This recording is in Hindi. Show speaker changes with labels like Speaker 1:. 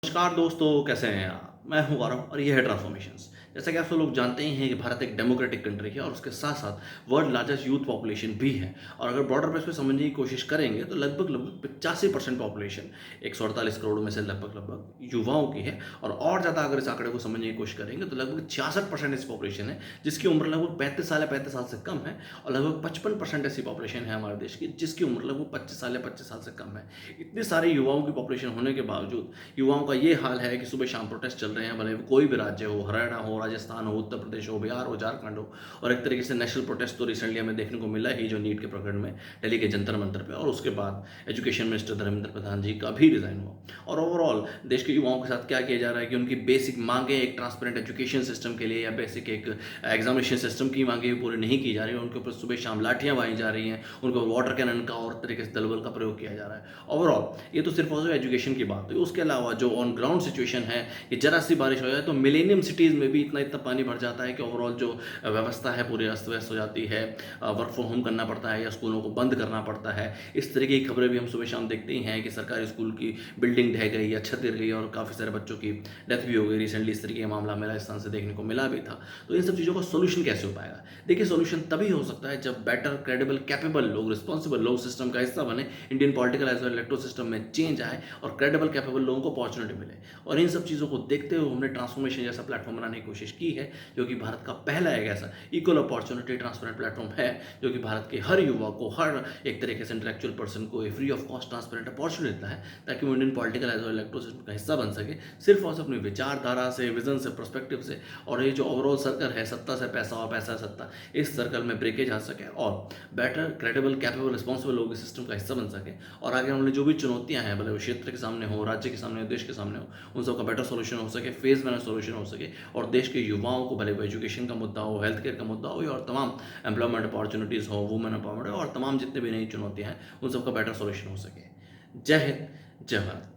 Speaker 1: नमस्कार दोस्तों, कैसे हैं आप? मैं हूँ गौरव और ये है ट्रांसफॉर्मेशंस। जैसा कि आप सब लोग जानते ही हैं कि भारत एक डेमोक्रेटिक कंट्री है और उसके साथ-साथ वर्ल्ड लार्जेस्ट यूथ पॉपुलेशन भी है। और अगर ब्रॉडर बेस पे समझने की कोशिश करेंगे तो लगभग-लगभग 85% पॉपुलेशन 148 करोड़ में से लगभग-लगभग युवाओं की है। और ज़्यादा अगर इस आंकड़े को समझने की कोशिश करेंगे तो लगभग 66% ऐसी पॉपुलेशन है जिसकी उम्र लगभग 35 साल या 35 साल से कम है। और लगभग 55% ऐसी पॉपुलेशन है हमारे देश की जिसकी उम्र लगभग 25 साल या 25 साल से कम है। इतने सारे युवाओं की पॉपुलेशन होने के बावजूद युवाओं का ये हाल है कि सुबह-शाम प्रोटेस्ट चल रहे हैं, भले वो कोई भी राज्य हो, हरियाणा हो, राजस्थान हो, उत्तर प्रदेश हो, बिहार हो, झारखंड हो। और एक तरीके से नेशनल प्रोटेस्ट तो रिसेंटली हमें देखने को मिला ही जो नीट के प्रकरण में दिल्ली के जंतर मंतर पे, और उसके बाद एजुकेशन मिनिस्टर धर्मेंद्र प्रधान जी का भी रिज़ाइन हुआ। और ओवरऑल देश के युवाओं के साथ क्या किया जा रहा है कि उनकी बेसिक माँगें एक ट्रांसपेरेंट एजुकेशन सिस्टम के लिए या बेसिक एक एग्ज़ामिनेशन सिस्टम की माँगें भी पूरी नहीं की जा रही हैं, उनके ऊपर सुबह-शाम लाठियाँ मारी जा रही हैं, उनको वाटर कैनन का और तरीके से दल-बल का प्रयोग किया जा रहा है। ओवरऑल ये तो सिर्फ हो एजुकेशन की बात हुई, उसके अलावा जो ऑन ग्राउंड सिचुएशन है कि ज़रा सी बारिश हो जाए तो मिलेनियम सिटीज़ में भी इतना पानी भर जाता है कि ओवरऑल जो व्यवस्था है पूरी अस्त-व्यस्त हो जाती है। वर्क फ्रॉम होम करना पड़ता है या स्कूलों को बंद करना पड़ता है। इस तरीके की खबरें भी हम सुबह-शाम देखते ही हैं कि सरकारी स्कूल की बिल्डिंग ढह गई या छत गिर गई और काफ़ी सारे बच्चों की डेथ भी हो गई। रिसेंटली इस तरीके का मामला हमें राजस्थान से देखने को मिला भी था। तो इन सब चीज़ों का सॉल्यूशन कैसे हो पाएगा? देखिए, सॉल्यूशन तभी हो सकता है जब बेटर, क्रेडिबल, कैपेबल लोग, रिस्पॉन्सिबल लोग सिस्टम का हिस्सा बने, Indian political as well electoral system में चेंज आए और क्रेडिबल, कैपेबल लोगों को अपॉर्च्युनिटी मिले। और इन सब चीज़ों को देखते हुए हमने ट्रांसफॉर्मेशन जैसा प्लेटफॉर्म बनाने की कोशिश की है, जो कि भारत का पहला एक ऐसा इक्वल अपॉर्च्युनिटी ट्रांसपेरेंट प्लेटफॉर्म है, जो कि भारत के हर युवा को, हर एक तरीके से इंटेलेक्चुअल पर्सन को ये free of cost transparent opportunity देता है, ताकि वो Indian political as well electoral system का हिस्सा बन सके, सिर्फ और सिर्फ अपनी विचारधारा से, विज़न से, पर्सपेक्टिव से। और ये जो ओवरऑल सर्कल है, सत्ता से पैसा और पैसा से सत्ता, इस सर्कल में ब्रेकेज आ सके और बेटर, क्रेडिबल, कैपेबल, रिस्पॉन्सिबल लोग इस सिस्टम का हिस्सा बन सके। और आगे हमने जो भी चुनौतियाँ हैं, भले वो क्षेत्र के सामने हो, राज्य के सामने हो, देश के सामने हो, उन सब का बेटर सॉल्यूशन हो सके, फेज़ मैनेज सॉल्यूशन हो सके। और देश के युवाओं को, भले वो एजुकेशन का मुद्दा हो, हेल्थ केयर का मुद्दा हो, या और तमाम एम्प्लॉयमेंट अपॉर्च्युनिटीज़ हो, वुमेन एम्पावरमेंट हो, और तमाम जितने भी नई चुनौतियाँ हैं, उन सब का बेटर सॉल्यूशन हो सके। जय हिंद, जय भारत।